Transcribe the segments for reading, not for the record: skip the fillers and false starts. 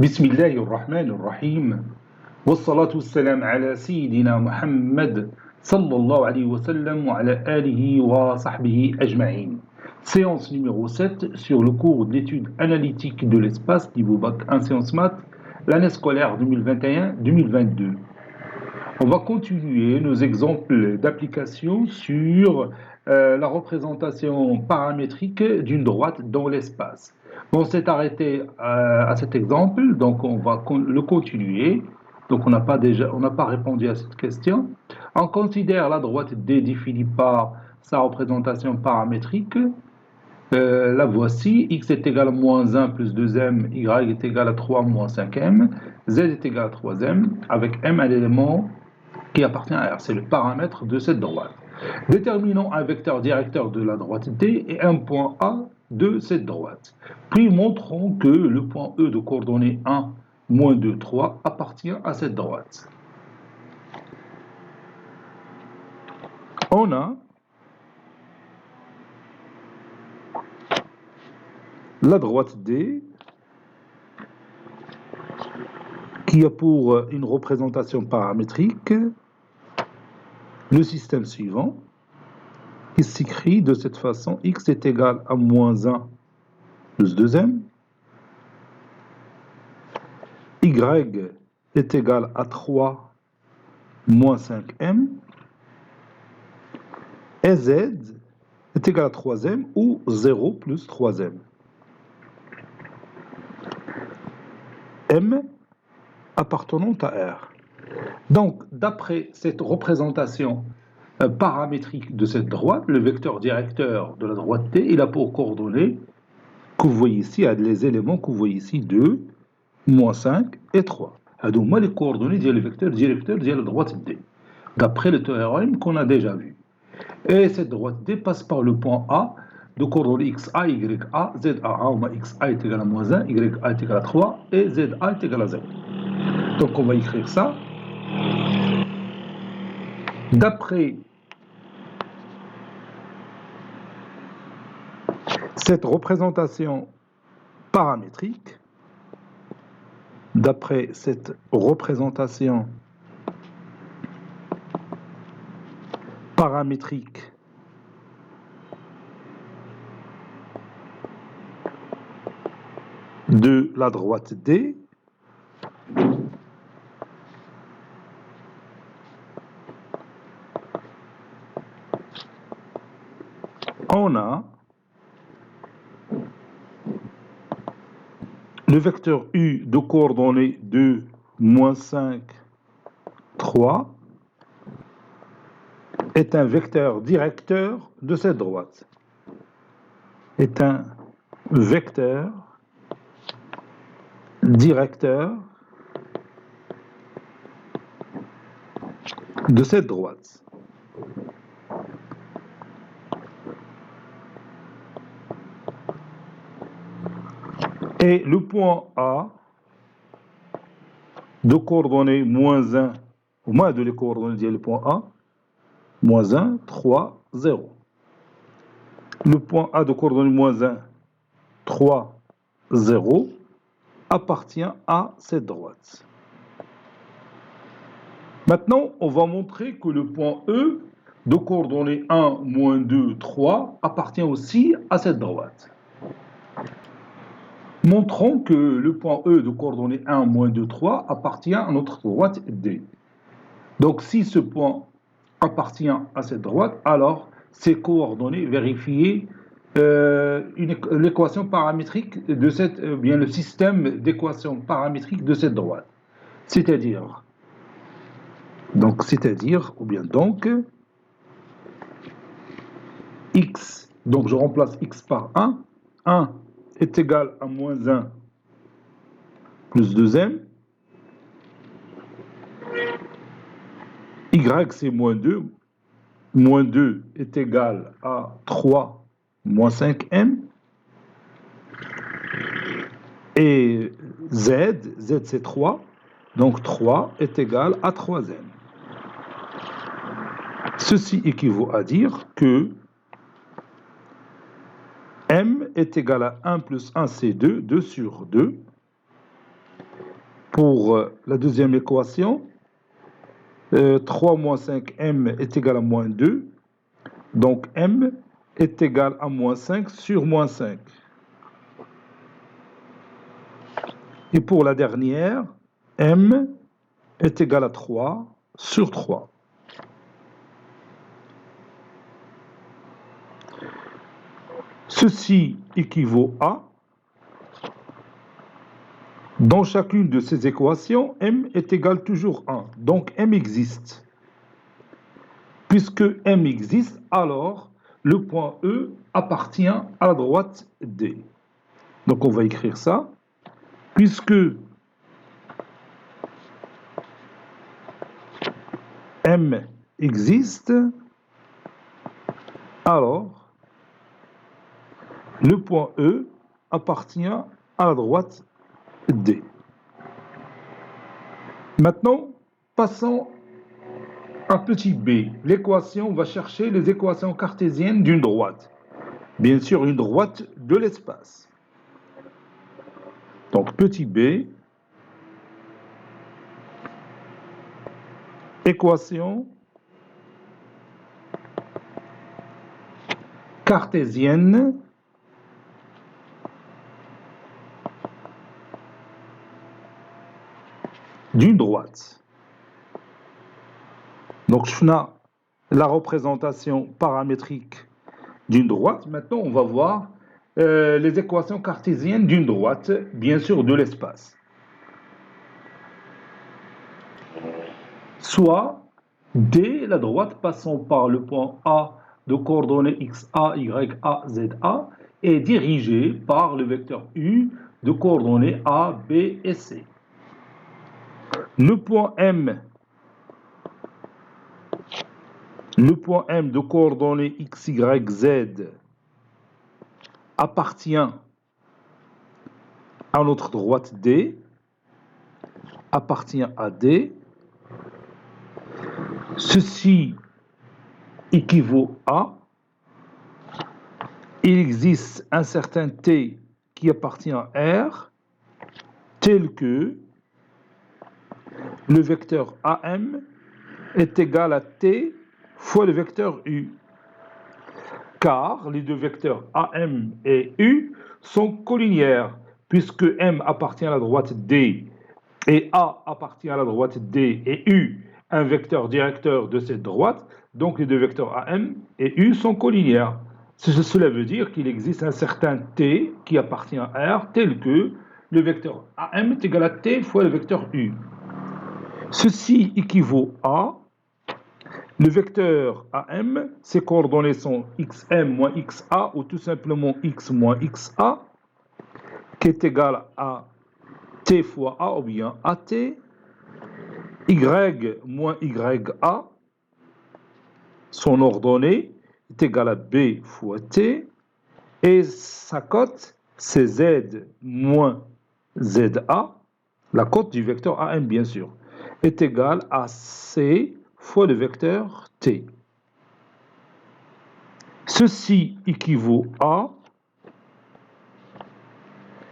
بسم الله الرحمن الرحيم والصلاة والسلام على سيدنا محمد صلى الله عليه وسلم وعلى آله وصحبه أجمعين. Séance numéro 7 sur le cours d'études analytiques de l'espace niveau Bac 1 Sciences Maths, l'année scolaire 2021-2022. On va continuer nos exemples d'application sur la représentation paramétrique d'une droite dans l'espace. On s'est arrêté à cet exemple, donc on va le continuer. Donc on n'a pas répondu à cette question. On considère la droite D définie par sa représentation paramétrique. La voici, x est égal à moins 1 plus 2m, y est égal à 3 moins 5m, z est égal à 3m, avec m un élément qui appartient à R. C'est le paramètre de cette droite. Déterminons un vecteur directeur de la droite D et un point A de cette droite. Puis montrons que le point E de coordonnées 1, moins 2, 3 appartient à cette droite. On a la droite D qui a pour une représentation paramétrique le système suivant qui s'écrit de cette façon: x est égal à moins 1 plus 2m, y est égal à 3 moins 5m, et z est égal à 3m ou 0 plus 3m. M appartenant à R. Donc, d'après cette représentation paramétrique de cette droite, le vecteur directeur de la droite T, il a pour coordonnées que vous voyez ici, les éléments que vous voyez ici, 2, moins 5 et 3. Donc, moi, les coordonnées du vecteur directeur de la droite D, d'après le théorème qu'on a déjà vu. Et cette droite D passe par le point A de coordonnées x a, y a, z a, où x a est égal à moins 1, y a est égal à 3 et z a est égal à 0. Donc on va écrire ça. D'après cette représentation paramétrique, de la droite D, on a le vecteur U de coordonnées 2, moins 5, 3 est un vecteur directeur de cette droite. Est un vecteur directeur de cette droite. Et le point A de coordonnées moins 1, au moins de les coordonnées le point A, moins 1, 3, 0. Le point A de coordonnées moins 1, 3, 0 appartient à cette droite. Maintenant, on va montrer que le point E de coordonnées 1, moins 2, 3 appartient aussi à cette droite. Montrons que le point E de coordonnées 1, moins 2, 3 appartient à notre droite D. Donc, si ce point appartient à cette droite, alors ces coordonnées vérifier l'équation paramétrique de cette, bien le système d'équations paramétriques de cette droite. C'est-à-dire, x, donc je remplace x par 1, 1 est égal à moins 1 plus 2m, y c'est moins 2 est égal à 3 moins 5m, et z c'est 3, donc 3 est égal à 3m. Ceci équivaut à dire que m est égal à 1 plus 1 c'est 2, 2 sur 2, pour la deuxième équation, 3 moins 5m est égal à moins 2. Donc m est égal à moins 5 sur moins 5. Et pour la dernière, m est égal à 3 sur 3. Ceci équivaut à, dans chacune de ces équations, m est égal toujours à 1. Donc m existe. Puisque m existe, alors le point E appartient à la droite D. Donc on va écrire ça. Puisque m existe, alors le point E appartient à la droite D. Maintenant, passons à petit b. L'équation va chercher les équations cartésiennes d'une droite. Bien sûr, une droite de l'espace. Donc petit b, équation cartésienne d'une droite. Donc je fais la représentation paramétrique d'une droite. Maintenant, on va voir les équations cartésiennes d'une droite, bien sûr de l'espace. Soit D, la droite passant par le point A de coordonnées XA, YA, ZA, est dirigée par le vecteur U de coordonnées A, B et C. Le point M de coordonnées X, Y, Z appartient à notre droite D, appartient à D. Ceci équivaut à, il existe un certain T qui appartient à R, tel que le vecteur AM est égal à T fois le vecteur U. Car les deux vecteurs AM et U sont colliniaires, puisque M appartient à la droite D et A appartient à la droite D et U, un vecteur directeur de cette droite, donc les deux vecteurs AM et U sont colliniaires. Cela veut dire qu'il existe un certain T qui appartient à R, tel que le vecteur AM est égal à T fois le vecteur U. Ceci équivaut à le vecteur AM, ses coordonnées sont xm moins xa ou tout simplement x moins xa, qui est égal à t fois a ou bien at, y moins ya, son ordonnée est égal à b fois t, et sa cote, c'est z moins za, la cote du vecteur AM bien sûr, est égale à c fois le vecteur t. Ceci équivaut à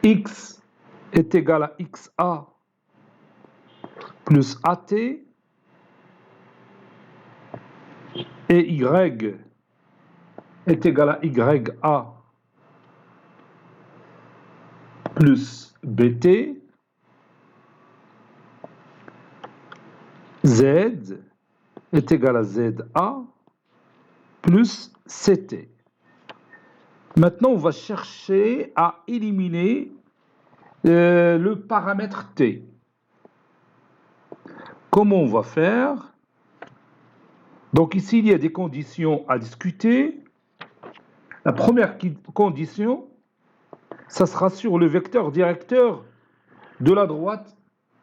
x est égal à xa plus at et y est égal à ya plus bt, z est égal à za plus ct. Maintenant, on va chercher à éliminer le paramètre t. Comment on va faire? Donc ici, il y a des conditions à discuter. La première condition, ça sera sur le vecteur directeur de la droite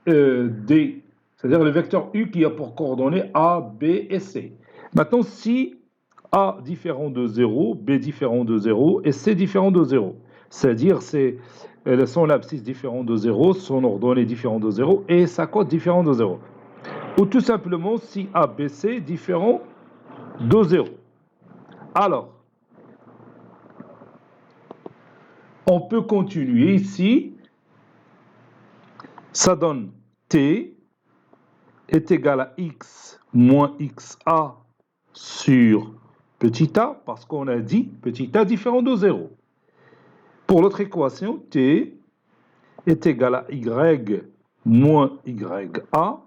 D, c'est-à-dire le vecteur U qui a pour coordonnées A, B et C. Maintenant, si A différent de 0, B différent de 0 et C différent de 0, c'est-à-dire son abscisse différent de 0, son ordonnée différent de 0 et sa cote différent de 0. Ou tout simplement si A, B, C différent de 0. Alors, on peut continuer ici. Ça donne t est égal à x moins xa sur petit a, parce qu'on a dit petit a différent de 0. Pour l'autre équation, t est égal à y moins ya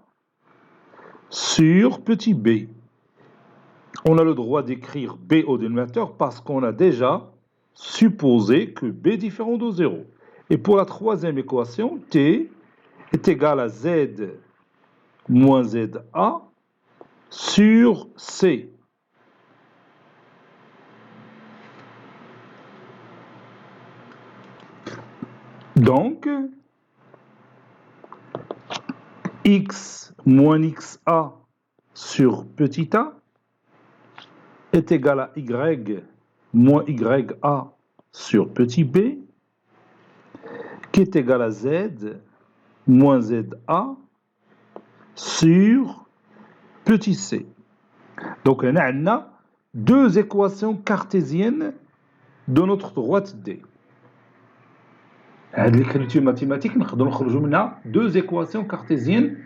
sur petit b. On a le droit d'écrire b au dénominateur parce qu'on a déjà supposé que b est différent de 0. Et pour la troisième équation, t est égal à z moins za sur c. Donc, x moins xa sur petit a est égal à y moins ya sur petit b, qui est égal à z moins za sur petit c. Donc, on a deux équations cartésiennes de notre droite D. Avec l'écriture mathématique, nous avons deux équations cartésiennes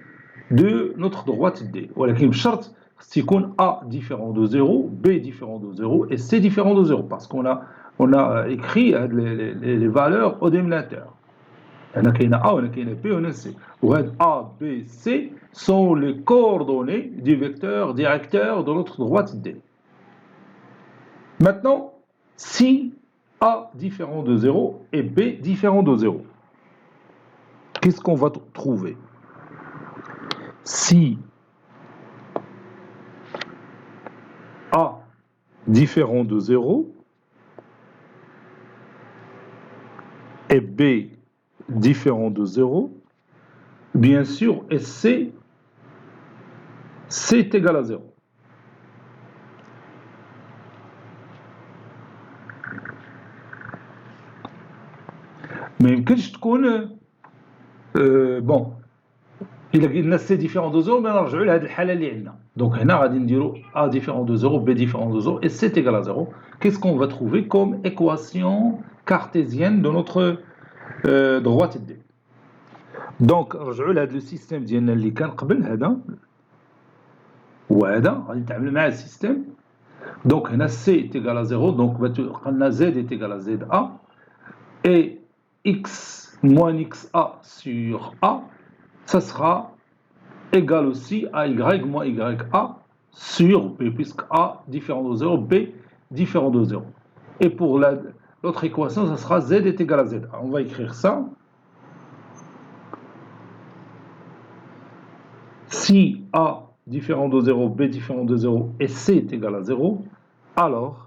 de notre droite D. ولكن بشرط يكون A différent de 0, B différent de 0 et C différent de 0 parce qu'on a écrit les valeurs au dénominateur. On a A, on a B, on a C. A, B, C sont les coordonnées du vecteur directeur de notre droite D. Maintenant, si A différent de 0 et B différent de 0, qu'est-ce qu'on va trouver? Si A différent de 0 et B différent de 0, bien sûr, et C est égal à 0. Mais يمكنش تكون bon إلا قلنا C différent de 0 نرجعوا لهذه الحالة اللي عندنا. Donc هنا غادي نديروا A différent de 0, B différent de 0 et C est égal à 0. Qu'est-ce qu'on va trouver comme équation cartésienne de notre droite D? Donc نرجعوا لهذا le système ديالنا اللي كان قبل هذا وهذا غادي نتعامل مع السيستم. Donc هنا C est égal à 0, donc قلنا Z est égal à ZA et x moins xa sur A, ça sera égal aussi à y moins ya sur B, puisque A différent de 0, B différent de 0. Et pour l'autre équation, ça sera Z est égal à ZA. On va écrire ça. Si A différent de 0, B différent de 0 et C est égal à 0, alors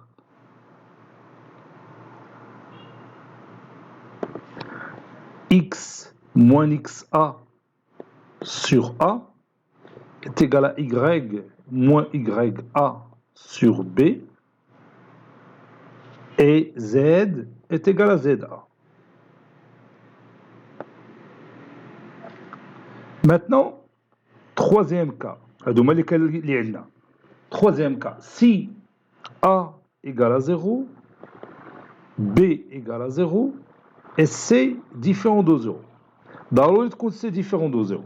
x moins xa sur A est égal à y moins ya sur B et z est égal à za. Maintenant, troisième cas. Troisième cas, si A égale à 0, B égale à 0 et C différent de 0. ضروري تكون C différent de 0.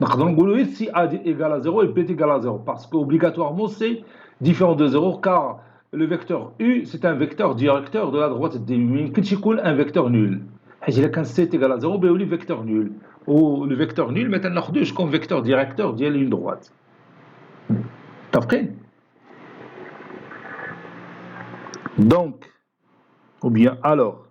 نقدر نقولوا si A égale à 0 et B égale à 0 parce qu'obligatoirement C différent de 0 car le vecteur U c'est un vecteur directeur de la droite D. ما يمكنش يكون un vecteur nul. حيت إلا كان C égale à 0 بيولي vecteur nul. و le vecteur nul ما تناخذوش comme vecteur directeur ديال une droite. متفقين؟ Donc ou bien alors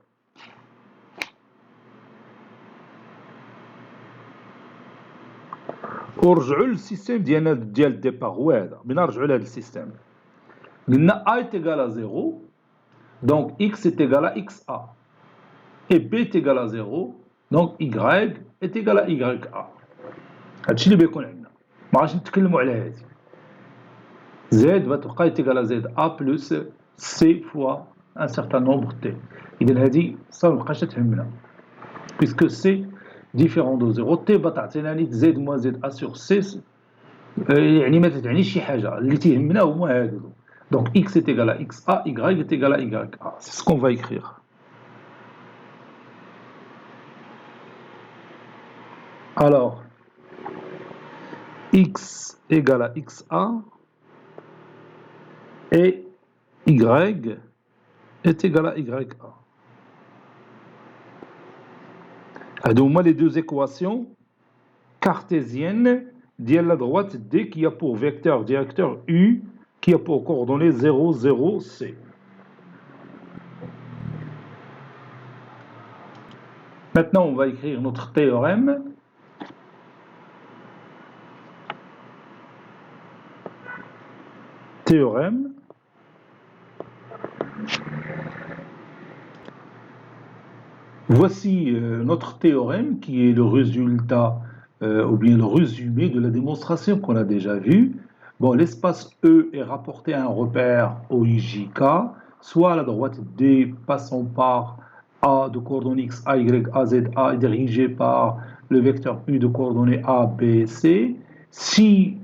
ورجعوا للسيستم ديالنا ديال الديبار هو هذا. بنا نرجعوا لهذا السيستم. قلنا A est égal à 0, donc X est égal à XA. Et B est égal à 0, donc Y est égal à YA. هادشي اللي بيكون عندنا. ما غاديش نتكلموا على هذه. Z غتبقى est égal à ZA plus C fois un certain nombre T. إذا هذه صافي مابقاش تهمنا. Puisque C différent de 0 T بتعطينا Z moins ZA sur C يعني ما تعنيش شي حاجة. اللي تيهمنا هما هادو. Donc X est égal à XA, Y est égal à YA. C'est ce qu'on va écrire. Alors, x égale à xa et y est égal à ya. هادو هما les deux équations cartésiennes de la droite D qui a pour vecteur directeur U qui a pour coordonnées 0, 0, C. Maintenant, on va écrire notre théorème. Théorème. Voici notre théorème qui est le résultat ou bien le résumé de la démonstration qu'on a déjà vue. Bon, l'espace E est rapporté à un repère OIJK, soit à la droite D passant par A de coordonnées X, A, Y, A, Z, A est dirigé par le vecteur U de coordonnées A, B, C. Si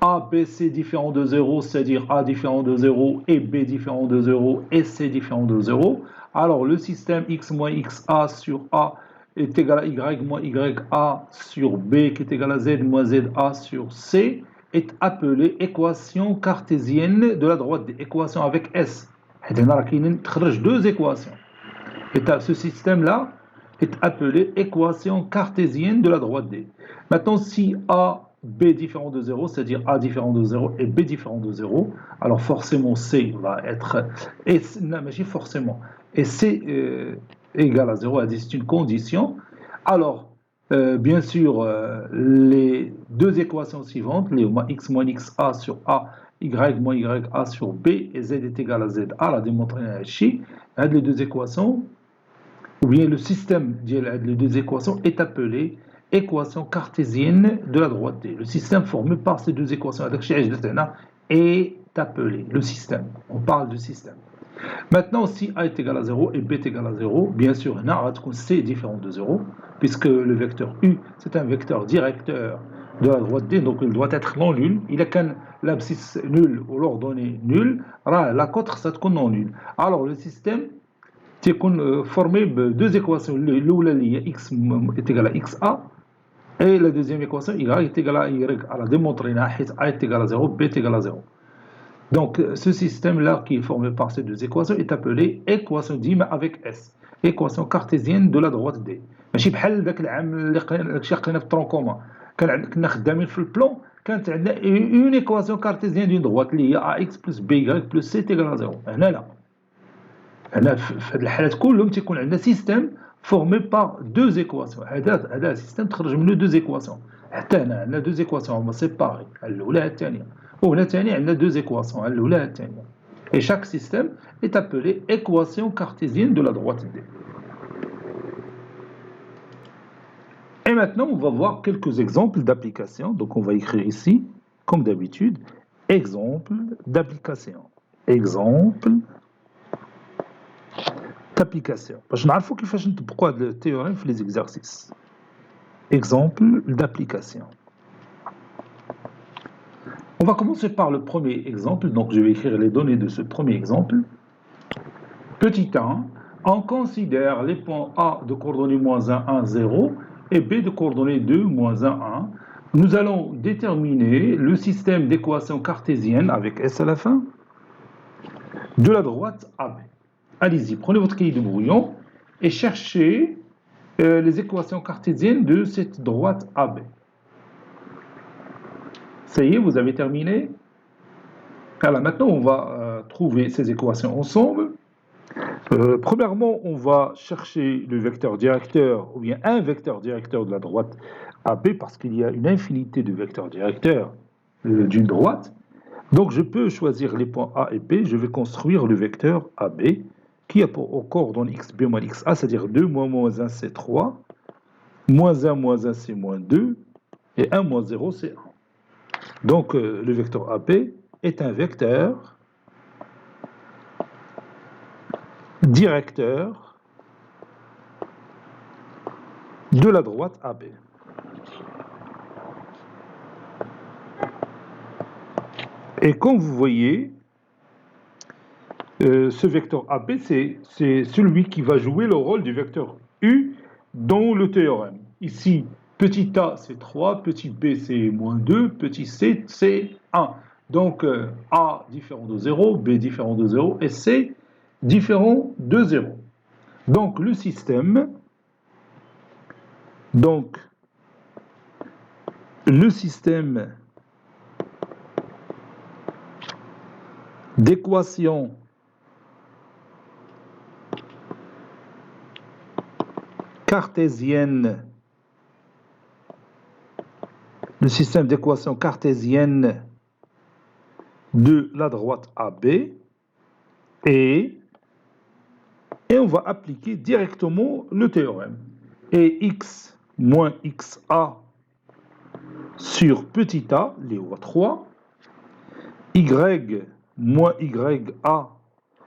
A, B, C différent de 0, c'est-à-dire A différent de 0 et B différent de 0 et C différent de 0, alors le système X moins XA sur A est égal à Y moins YA sur B qui est égal à Z moins ZA sur C est appelé équation cartésienne de la droite D, équation avec S. On a deux équations. Et ce système-là est appelé équation cartésienne de la droite D. Maintenant, si A, B différent de 0, c'est-à-dire A différent de 0 et B différent de 0, alors forcément C va être... non, mais forcément. Et C égale à 0, c'est une condition. Alors, bien sûr, les deux équations suivantes, les x moins xa sur A, y moins ya sur B, et z est égal à za, la démontrer les deux équations, ou bien le système des deux équations est appelé équation cartésienne de la droite D. Le système formé par ces deux équations est appelé le système. On parle du système. Maintenant, si A est égal à 0 et B est égal à 0, bien sûr, C est différent de 0, puisque le vecteur U, c'est un vecteur directeur de la droite D, donc il doit être non nul. Il a qu'un l'abscisse nul ou l'ordonnée nulle, la contre, ça te non nul. Alors, le système est formé de deux équations. L'oula x est égal à xa, et la deuxième équation, y est égal à y. Alors, démontrer A est égal à 0, B est égal à 0. Donc, ce système-là qui est formé par ces deux équations est appelé équation dime avec S, équation cartésienne de la droite D. ماشي بحال ذاك العام اللي قرينا في الترونكوما كنا خدامين في البلون كانت عندنا اون ايكواسيون كارتيزيان دون droite اللي هي ax plus by plus c تيغال 0. هنا لا، هنا في هذه الحالات كلهم تيكون عندنا سيستيم فورمي بار دوز ايكواسيون. هذا سيستيم تخرج منه دوز ايكواسيون. حتى هنا عندنا دوز ايكواسيون هما سيباري، الاولى الثانيه، وهنا ثاني عندنا deux équations, الأولى الثانية. Et chaque système est appelé équation cartésienne de la droite D. Et maintenant, on va voir quelques exemples d'application. Donc, on va écrire ici, comme d'habitude, exemple d'application. Exemple d'application. باش نعرفوا كيفاش نطبقوا هذا التhéorème في les exercices. Exemple d'application. On va commencer par le premier exemple, donc je vais écrire les données de ce premier exemple. Petit 1, on considère les points A de coordonnées moins 1, 1, 0 et B de coordonnées 2, moins 1, 1. Nous allons déterminer le système d'équations cartésiennes avec S à la fin de la droite AB. Allez-y, prenez votre cahier de brouillon et cherchez les équations cartésiennes de cette droite AB. Ça y est, vous avez terminé. Alors maintenant, on va trouver ces équations ensemble. Premièrement, on va chercher le vecteur directeur, ou bien un vecteur directeur de la droite AB, parce qu'il y a une infinité de vecteurs directeurs d'une droite. Donc je peux choisir les points A et B, je vais construire le vecteur AB, qui a pour coordonnées x, b moins xa, c'est-à-dire 2 moins 1, c'est 3, moins 1, c'est moins 2, et 1 moins 0, c'est 1. Donc, le vecteur AB est un vecteur directeur de la droite AB. Et comme vous voyez, ce vecteur AB, c'est celui qui va jouer le rôle du vecteur U dans le théorème. Ici, Petit a, c'est 3, petit b, c'est moins 2, petit c, c'est 1. Donc, a différent de 0, b différent de 0, et c différent de 0. Donc, le système d'équation cartésienne de la droite AB et on va appliquer directement le théorème. Et x moins xa sur petit a, les à 3, y moins ya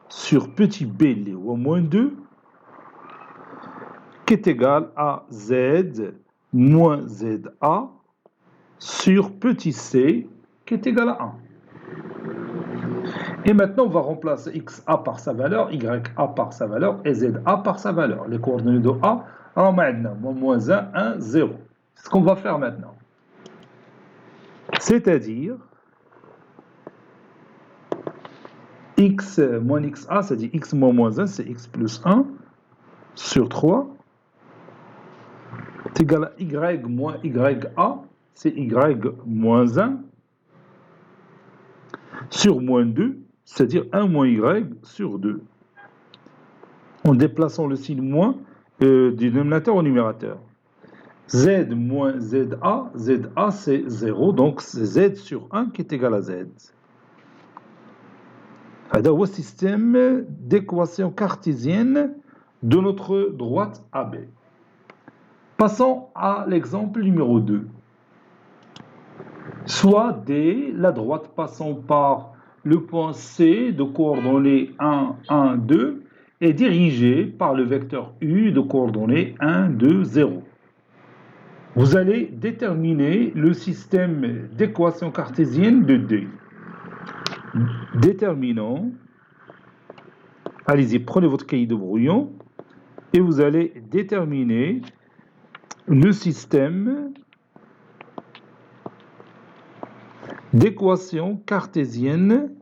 sur petit b, les à moins 2, qui est égal à z moins za sur petit c, qui est égal à 1. Et maintenant, on va remplacer xa par sa valeur, ya par sa valeur et za par sa valeur. Les coordonnées de a, alors maintenant, moins 1, 1, 0. C'est ce qu'on va faire maintenant. C'est-à-dire, x moins xa, c'est-à-dire x moins 1, c'est x plus 1 sur 3. C'est égal à y moins ya, c'est y moins 1 sur moins 2, c'est-à-dire 1 moins y sur 2. En déplaçant le signe moins du dénominateur au numérateur. Z moins za c'est 0, donc c'est z sur 1 qui est égal à z. C'est le système d'équation cartésienne de notre droite AB. Passons à l'exemple numéro 2. Soit D, la droite passant par le point C de coordonnées 1, 1, 2 est dirigée par le vecteur U de coordonnées 1, 2, 0. Vous allez déterminer le système d'équation cartésienne de D. Déterminons, allez-y, prenez votre cahier de brouillon et vous allez déterminer le système d'équation cartésienne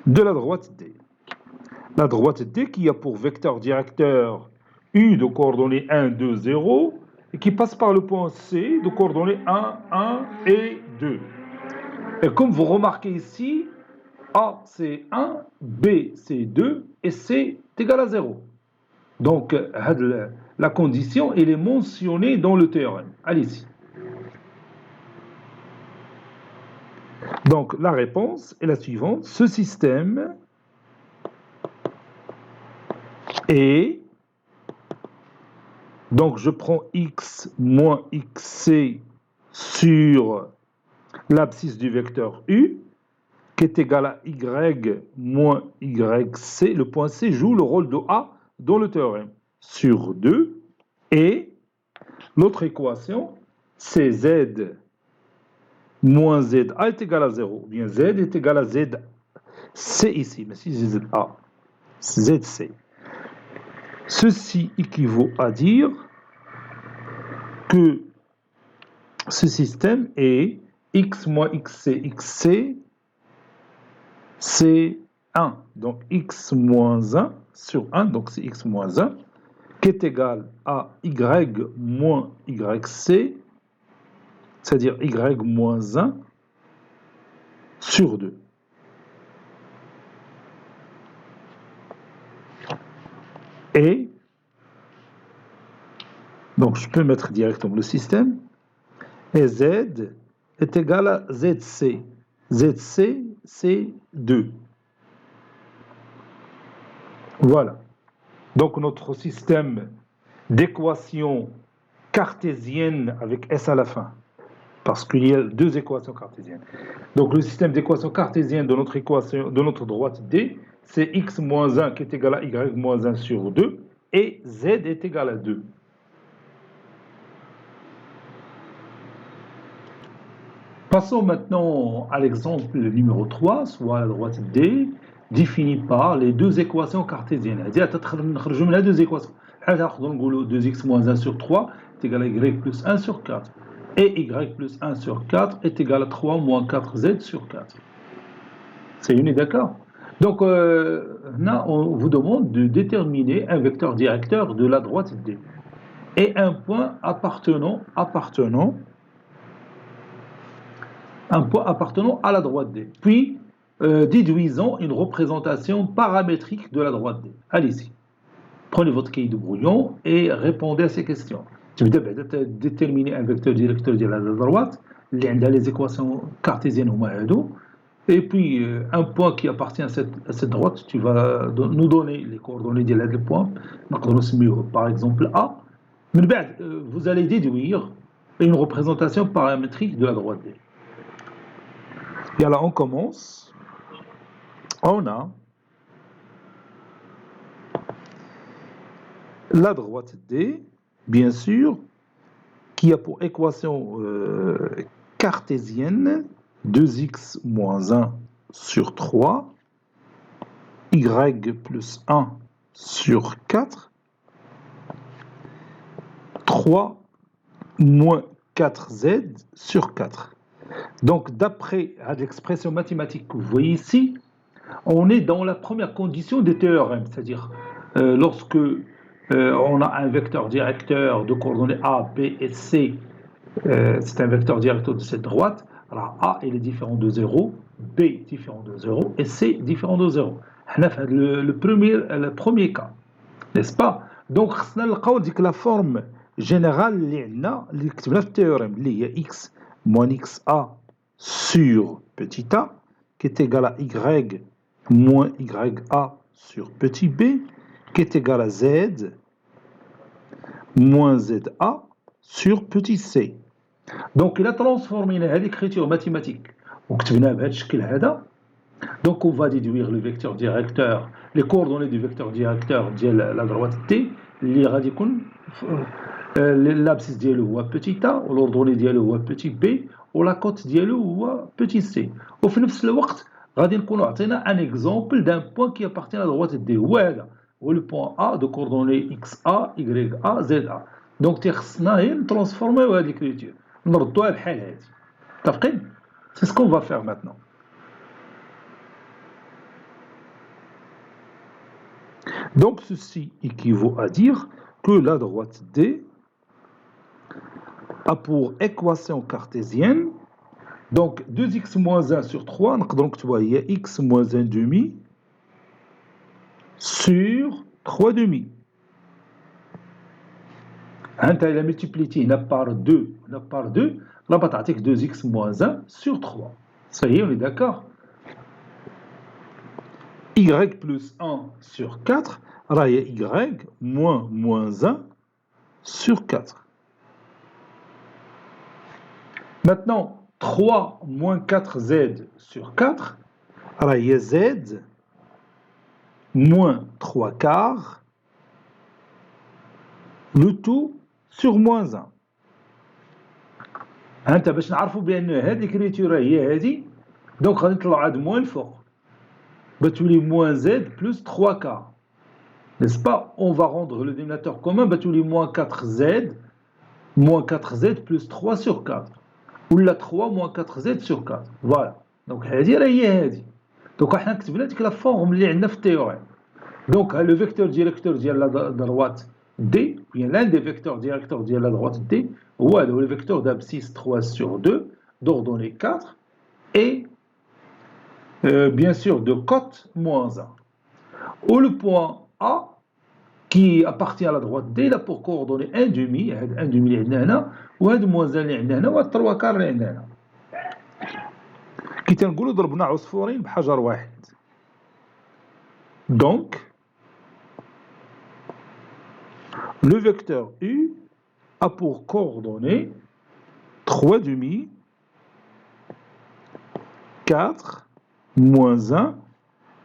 de la droite D. La droite D qui a pour vecteur directeur U de coordonnées 1, 2, 0 et qui passe par le point C de coordonnées 1, 1 et 2. Et comme vous remarquez ici, A c'est 1, B c'est 2 et C est égal à 0. Donc la condition elle est mentionnée dans le théorème. Allez-y. Donc la réponse est la suivante. Ce système est, donc je prends x moins xc sur l'abscisse du vecteur u, qui est égal à y moins yc. Le point C joue le rôle de A dans le théorème. Sur 2. Et l'autre équation, c'est z moins za est égal à 0. Ou bien z est égal à z. C'est ici, mais si c'est za, zc. Ceci équivaut à dire que ce système est x moins xc, c'est 1. Donc x moins 1 sur 1, donc c'est x moins 1, qui est égal à y moins yc, c'est-à-dire y moins 1 sur 2. Et, donc je peux mettre directement le système, et z est égal à zc. Zc, c'est 2. Voilà. Donc notre système d'équation cartésienne avec S à la fin, parce qu'il y a deux équations cartésiennes. Donc le système d'équation cartésienne de notre équation, de notre droite D, c'est x moins 1 qui est égal à y moins 1 sur 2, et z est égal à 2. Passons maintenant à l'exemple numéro 3, soit la droite D, définie par les deux équations cartésiennes. Nous avons deux équations. Nous avons 2x moins 1 sur 3 est égal à y plus 1 sur 4. Et y plus 1 sur 4 est égal à 3 moins 4z sur 4. C'est uni, d'accord? Donc, là, on vous demande de déterminer un vecteur directeur de la droite D et un point appartenant à la droite D. Puis, déduisons une représentation paramétrique de la droite D. Allez-y, prenez votre cahier de brouillon et répondez à ces questions. Tu veux déterminer un vecteur directeur de la droite, les équations cartésiennes au Mahadou, et puis un point qui appartient à cette droite, tu vas nous donner les coordonnées de le point, par exemple A. Mais vous allez déduire une représentation paramétrique de la droite D. Et alors on commence. On a la droite D, bien sûr, qui a pour équation cartésienne 2x moins 1 sur 3, y plus 1 sur 4, 3 moins 4z sur 4. Donc, d'après l'expression mathématique que vous voyez ici, on est dans la première condition des théorèmes, c'est-à-dire lorsque on a un vecteur directeur de coordonnées A, B et C, c'est un vecteur directeur de cette droite, alors A il est différent de 0, B différent de 0 et C différent de 0. Le premier cas, n'est-ce pas? Donc, on dit que la forme générale, اللي كتبنا في التhéorème, اللي هي x moins xa sur petit a, qui est égal à y moins ya sur petit b, qui est égal à z moins za sur petit c. Donc, il a transformé l'écriture mathématique. Donc, on va déduire le vecteur directeur, les coordonnées du vecteur directeur de la droite T, les radicaux, l'abscisse ديالو هو petit a, l'ordonnée ديالو هو petit b, ولا cote ديالو هو petit c. وفي نفس الوقت غادي نكونوا عطينا un exemple d'un point qui appartient à la droite D. هو هذا هو le point A de coordonnées xa, ya, za. Donc تيخصنا غير نترانسفورميو هذه l'écriture, نردوها بحال هذه. متفقين؟ C'est ce qu'on va faire maintenant. Donc, ceci équivaut à dire que la droite D a pour équation cartésienne, donc 2x moins 1 sur 3, donc tu vois, il y a x moins 1 demi sur 3 demi. La multiplicité par 2, là, bah, tu as 2x moins 1 sur 3. Ça y est, on est d'accord? Y plus 1 sur 4, alors il y a y moins 1 sur 4. Maintenant, 3 moins 4z sur 4, alors il y a z moins 3 quarts, le tout sur moins 1. انت باش نعرفوا بان هذه الكريتيره هي هذه دونك غادي نطلعوا عاد موان الفوق بتولي moins z plus 3 quarts. N'est-ce pas? On va rendre le dénominateur commun, بتولي moins 4z plus 3 sur 4. Ou la 3 moins 4z sur 4. Voilà. Donc, هذه. Donc, احنا كتبنا ديك la forme اللي عندنا في التhéorème. Donc, le vecteur directeur de la droite D, bien l'un des vecteurs directeurs de la droite D, ou le vecteur d'abscisse 3 sur 2, d'ordonnée 4, et bien sûr de cote moins 1. Ou le point A, qui appartient à la droite D, là pour coordonner 1 demi, اللي عندنا هنا وهذا moins 1 اللي عندنا هنا وهذا 3 كار اللي عندنا هنا. كي تنقولوا ضربنا عصفورين بحجر واحد. Donc, le vecteur U a pour coordonnées 3 demi, 4, moins 1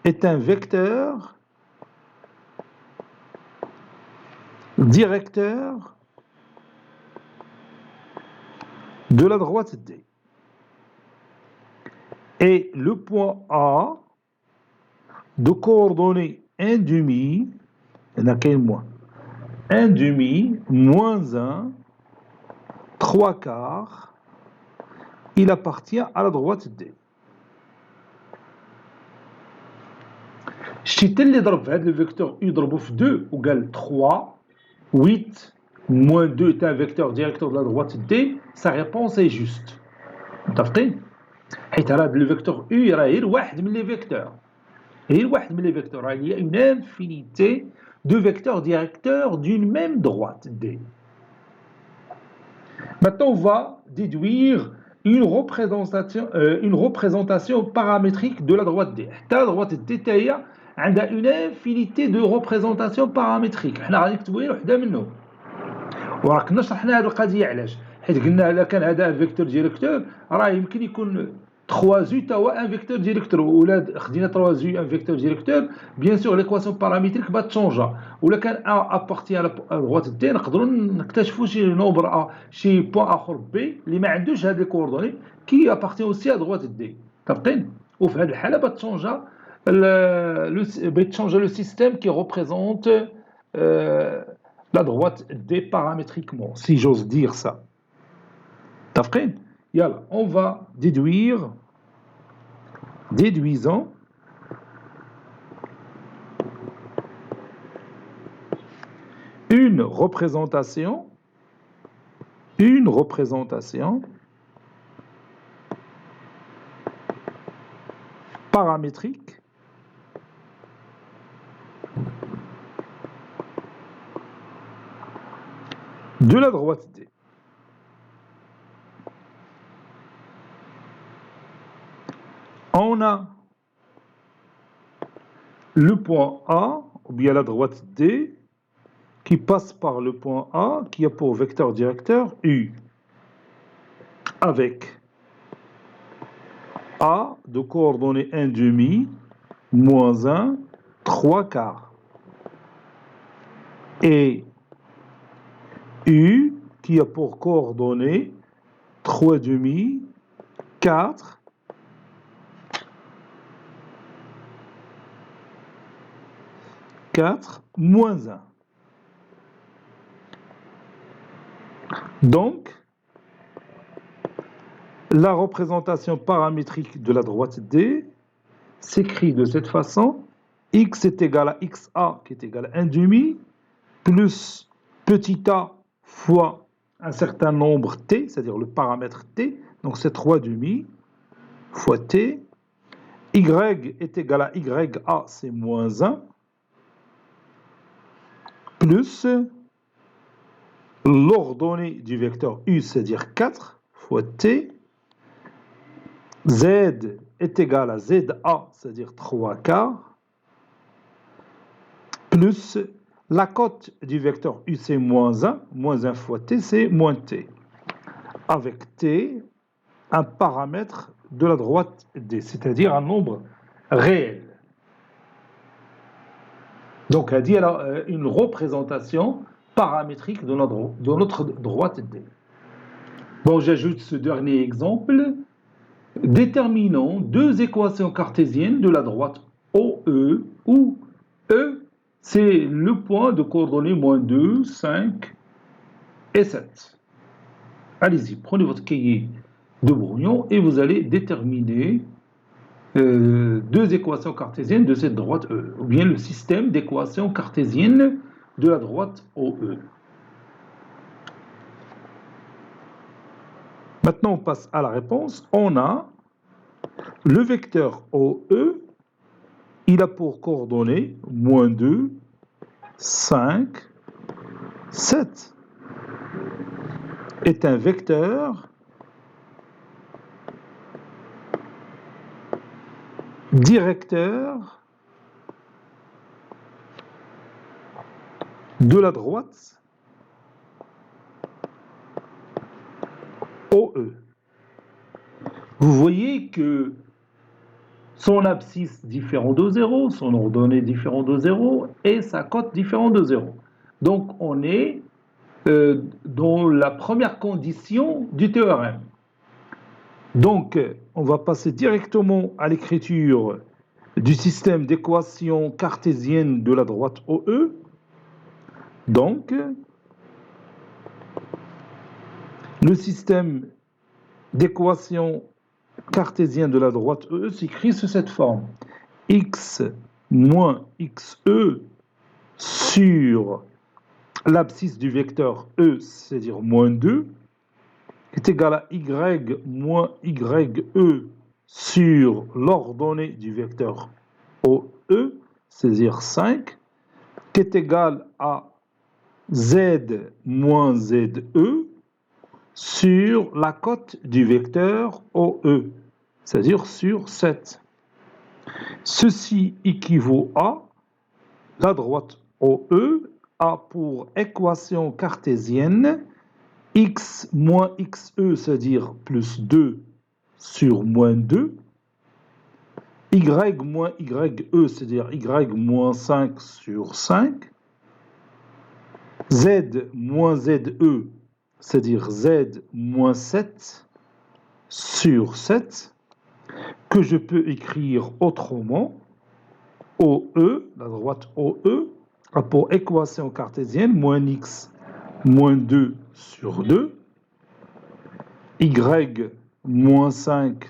est un vecteur directeur de la droite D. Et le point A de coordonnées 1 demi, il y en a quel moins 1 demi moins 1, 3 quarts, il appartient à la droite D. شتي اللي ضرب في هذا لو فيكتور U ضربه في 2 وقال 3 8 moins 2 est un vecteur directeur de la droite D, sa réponse est juste. متفقين؟ حيت راه لو فيكتور U راه غير واحد من لي فيكتور. غير واحد من لي فيكتور، راه il y a une infinité de vecteurs directeurs d'une même droite D. Maintenant, on va déduire une représentation paramétrique de la droite D. La droite D a une infinité de représentations paramétriques. حنا غادي نكتبوا غير وحده منهم. وراك كنا شرحنا هذه القضيه علاش؟ حيت قلنا الا كان هذا فيكتور ديريكتور راه يمكن يكون 3 زو تا هو ان فيكتور ديريكتور، ولا خدينا 3 زو ان فيكتور ديريكتور بيان سور ليكواسيون بارامتريك با تشونجا، ولا كان ا ابارتي على دروات دي نقدروا نكتشفوا شي نومبر ا شي بوين اخر بي اللي ما عندوش هاد لي كوردوني كي ابارتي اوسي على دروات دي. متفقين؟ وفي هذه الحاله با تشونجا le système qui représente la droite D paramétriquement, si j'ose dire ça. T'afrine? Yalla, on va déduisons une représentation paramétrique de la droite D. On a le point A, ou bien la droite D, qui passe par le point A, qui a pour vecteur directeur U, avec A de coordonnées 1 demi, moins 1, 3 quarts. Et U qui a pour coordonnées 3 demi, 4, 4, moins 1. Donc, la représentation paramétrique de la droite D s'écrit de cette façon: x est égal à xa qui est égal à 1 demi, plus petit a fois un certain nombre t, c'est-à-dire le paramètre t, donc c'est 3 demi, fois t, y est égal à ya, c'est moins 1, plus l'ordonnée du vecteur u, c'est-à-dire 4, fois t, z est égal à za, c'est-à-dire 3 quarts, plus la cote du vecteur u, c'est moins 1 fois t, c'est moins t, avec t, un paramètre de la droite D, c'est-à-dire un nombre réel. Donc, elle dit une représentation paramétrique de notre droite D. Bon, j'ajoute ce dernier exemple. Déterminons deux équations cartésiennes de la droite OE, où E, c'est le point de coordonnées moins 2, 5 et 7. Allez-y, prenez votre cahier de brouillon et vous allez déterminer deux équations cartésiennes de cette droite E, ou bien le système d'équations cartésiennes de la droite OE. Maintenant, on passe à la réponse. On a le vecteur OE, il a pour coordonnées moins 2, 5, 7. Est un vecteur directeur de la droite OE. Vous voyez que son abscisse différent de 0, son ordonnée différent de 0 et sa cote différent de 0. Donc on est dans la première condition du théorème. Donc, on va passer directement à l'écriture du système d'équations cartésiennes de la droite OE. Donc, le système d'équations cartésiennes de la droite EE s'écrit sous cette forme. X moins XE sur l'abscisse du vecteur E, c'est-à-dire moins 2, est égal à Y moins YE sur l'ordonnée du vecteur OE, c'est-à-dire 5, qui est égal à Z moins ZE sur la cote du vecteur OE, c'est-à-dire sur 7. Ceci équivaut à la droite OE a pour équation cartésienne x moins xe, c'est-à-dire plus 2 sur moins 2, y moins ye, c'est-à-dire y moins 5 sur 5, z moins ze, c'est-à-dire z moins 7 sur 7, que je peux écrire autrement. OE, la droite OE, a pour équation cartésienne moins x moins 2 sur 2, y moins 5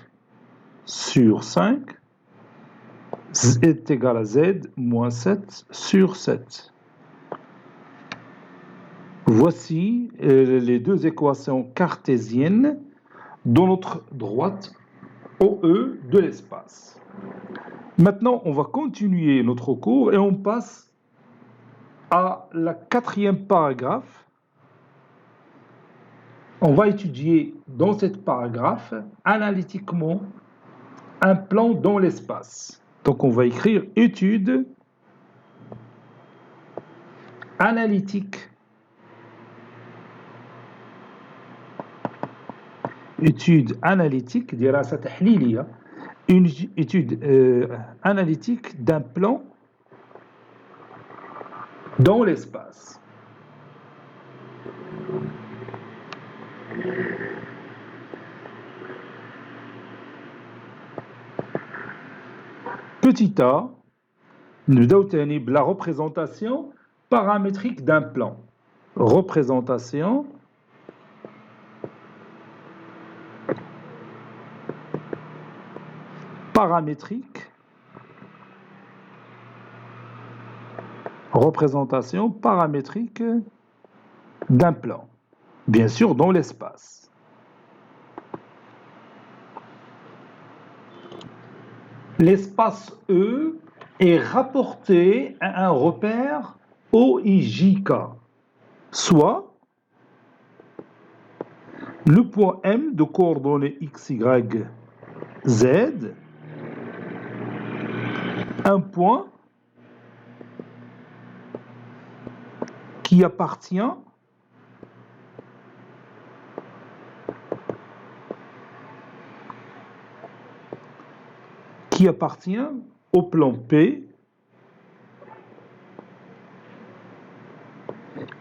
sur 5 est égal à z moins 7 sur 7. Voici les deux équations cartésiennes dans notre droite OE de l'espace. Maintenant, on va continuer notre cours et on passe à la 4e paragraphe. On va étudier dans cette paragraphe analytiquement un plan dans l'espace. Donc on va écrire étude analytique. Étude analytique, دراسة تحليلية, une étude analytique d'un plan dans l'espace. Petit a, نبداو تاني بلا représentation paramétrique d'un plan. Représentation paramétrique. Représentation paramétrique d'un plan, bien sûr dans l'espace. L'espace E est rapporté à un repère OIJK, soit le point M de coordonnées x, y, z, un point qui appartient au plan P,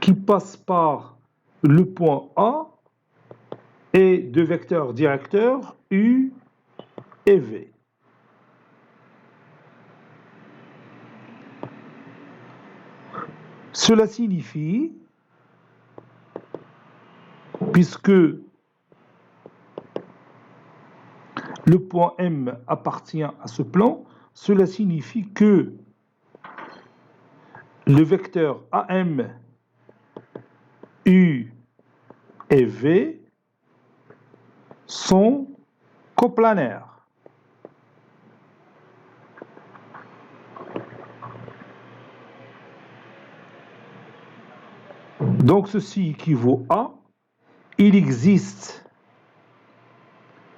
qui passe par le point A et deux vecteurs directeurs U et V. Cela signifie, puisque le point M appartient à ce plan, cela signifie que le vecteur AM, U et V sont coplanaires. Donc ceci équivaut à, il existe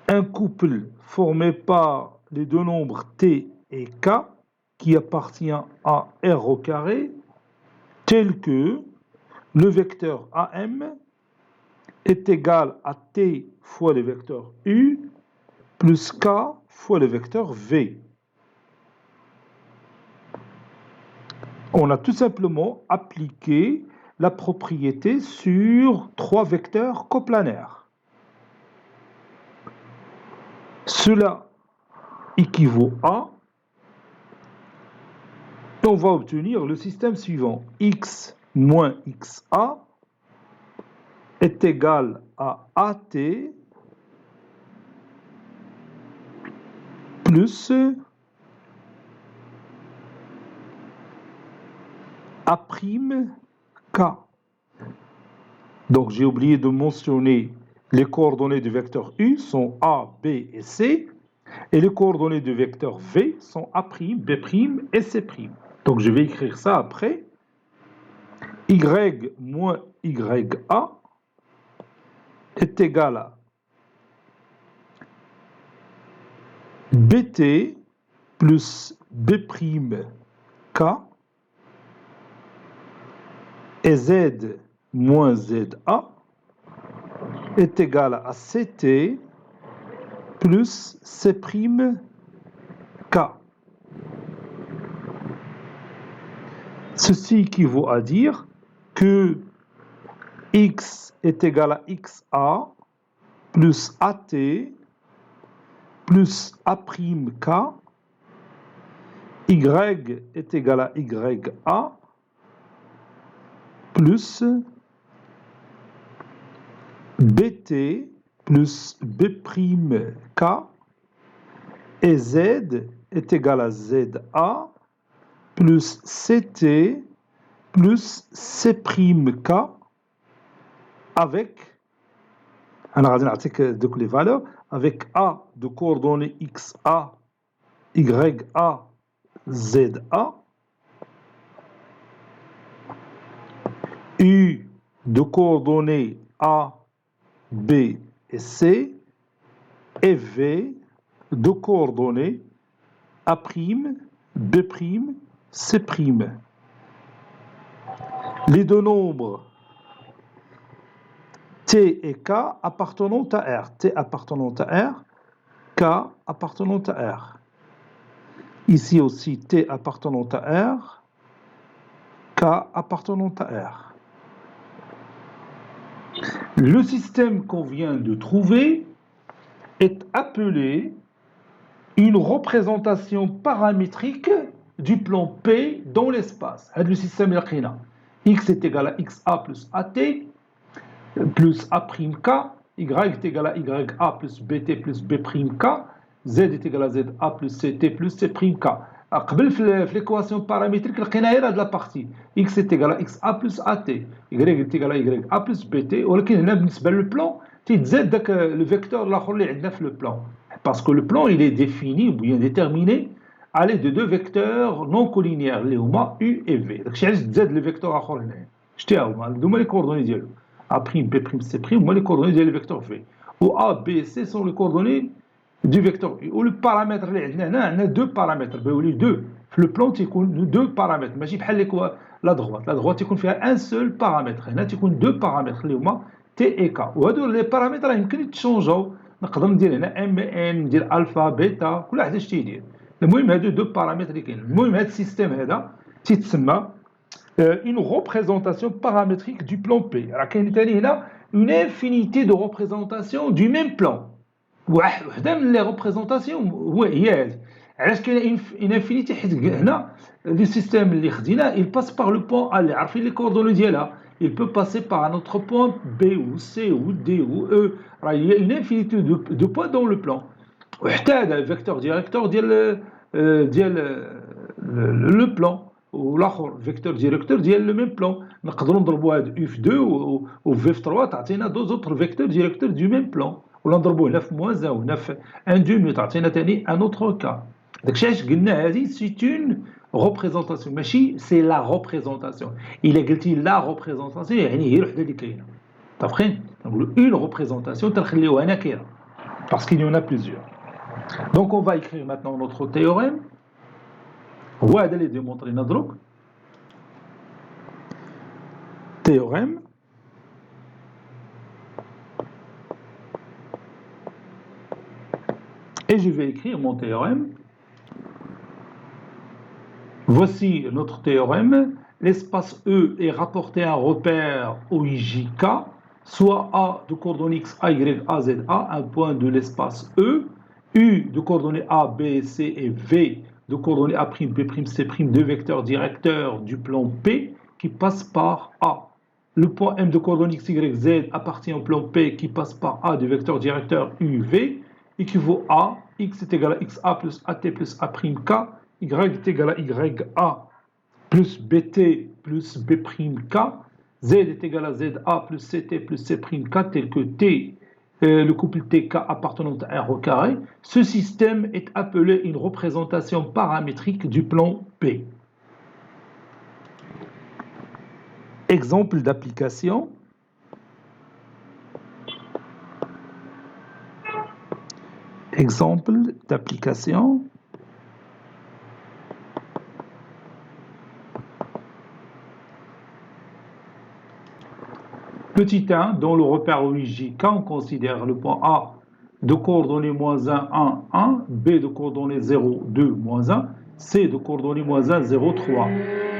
un couple formé par les deux nombres T et K qui appartient à R au carré, tel que le vecteur AM est égal à T fois le vecteur U plus K fois le vecteur V. On a tout simplement appliqué la propriété sur trois vecteurs coplanaires. Cela équivaut à, et on va obtenir le système suivant. X moins XA est égal à AT plus A'K. Donc j'ai oublié de mentionner les coordonnées du vecteur U sont A, B et C, et les coordonnées du vecteur V sont A', B' et C'. Donc je vais écrire ça après. Y moins YA est égal à BT plus B'K et Z moins ZA est égal à CT plus C'K. Ceci équivaut à dire que X est égal à XA plus AT plus A'K, Y est égal à YA plus BT plus B'K et Z est égal à ZA plus CT plus C'K avec, on a donc les valeurs, avec A de coordonnées XA, YA, ZA, U de coordonnées A, B et C, et V de coordonnées A', B', C'. Les deux nombres T et K appartenant à R. T appartenant à R, K appartenant à R. Ici aussi T appartenant à R, K appartenant à R. Le système qu'on vient de trouver est appelé une représentation paramétrique du plan P dans l'espace. C'est le système Yaqina. X est égal à XA plus AT plus A'K, Y est égal à YA plus BT plus B'K, Z est égal à ZA plus CT plus C'K. قبل في l'équation paramétrique لقينا غير هذه la partie X est égal à XA plus AT, Y est égal à YA plus BT, ولكن هنا بالنسبة للبلان تيتزاد داك le vecteur الآخر اللي عندنا في le plan. Parce que le plan il est défini ou bien déterminé à l'aide de deux vecteurs non collinéaires اللي هما U et V. داكشي علاش تزاد le vecteur الآخر هنا. شتي هما les coordonnées ديالو. A', B', C', moi les coordonnées du vecteur V. Où A, B et C sont les coordonnées du vecteur U. Ou le paramètre, on a deux paramètres, deux. Le plan, il y a deux paramètres. Mais la droite. La droite, il y a un seul paramètre. Il y a deux paramètres, T et K. Ou les paramètres, ils peuvent changer. On peut dire M, N, alpha, bêta, tout ça. Le moins, il y a deux paramètres. Le moins, il y a un système, qui s'appelle une représentation paramétrique du plan P. Alors qu'il y a une infinité de représentations du même plan. Les représentations, oui, alors qu'il y a une infinité, le système il passe par le point A, les coordonnées là. Il peut passer par un autre point B ou C ou D ou E. Alors, il y a une infinité de points dans le plan. Le vecteur directeur le plan. والاخر فيكتور ديريكتور ديال لو ميم بلان نقدروا نضربوا هاد اف 2 و في 3 تعطينا دو زوتر فيكتور ديريكتور دو ميم بلان ولا نضربوه هنا في موان 1 وهنا في ان دومي تعطينا ثاني ان اوتر كا داكشي علاش قلنا هذه سي اون ريبريزونطاسيون ماشي سي لا ريبريزونطاسيون الا قلتي لا ريبريزونطاسيون يعني هي الوحده اللي كاينه طابخين نقولوا اون ريبريزونطاسيون تنخليوها نكره parce qu'il y en a plusieurs. Donc on va écrire maintenant notre théorème. وهذا اللي ديمونطرينا دروك théorème et je vais écrire mon théorème. Voici notre théorème. L'espace E est rapporté à un repère OIJK, soit A de coordonnées X, A, Y, A, Z, A, un point de l'espace E, U de coordonnées A, B, C et V de coordonnées A', B', C', deux vecteurs directeurs du plan P qui passent par A. Le point M de coordonnées X, Y, Z appartient au plan P qui passe par A du vecteur directeur U, V équivaut à X est égal à XA plus AT plus A'K, Y est égal à YA plus BT plus B'K, Z est égal à ZA plus CT plus C'K, tel que T, le couple TK appartenant à R au carré. Ce système est appelé une représentation paramétrique du plan P. Exemple d'application. Exemple d'application. Petit 1, dans le repère OIJ, quand on considère le point A de coordonnées moins 1, 1, 1, B de coordonnées 0, 2, moins 1, C de coordonnées moins 1, 0, 3.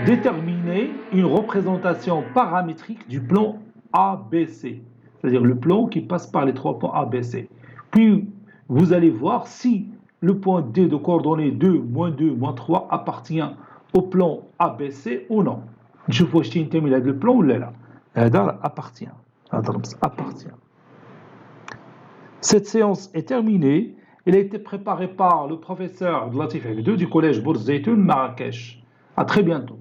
Déterminer une représentation paramétrique du plan ABC, c'est-à-dire le plan qui passe par les trois points ABC. Puis, vous allez voir si le point D de coordonnées 2, moins 3 appartient au plan ABC ou non. نشوفوا واش تينتمي لهذا البلان ولا لا. هذا appartient. Cette séance est terminée. Elle a été préparée par le professeur Latif Abidou du collège Bourz Zeytoun Marrakech. À très bientôt.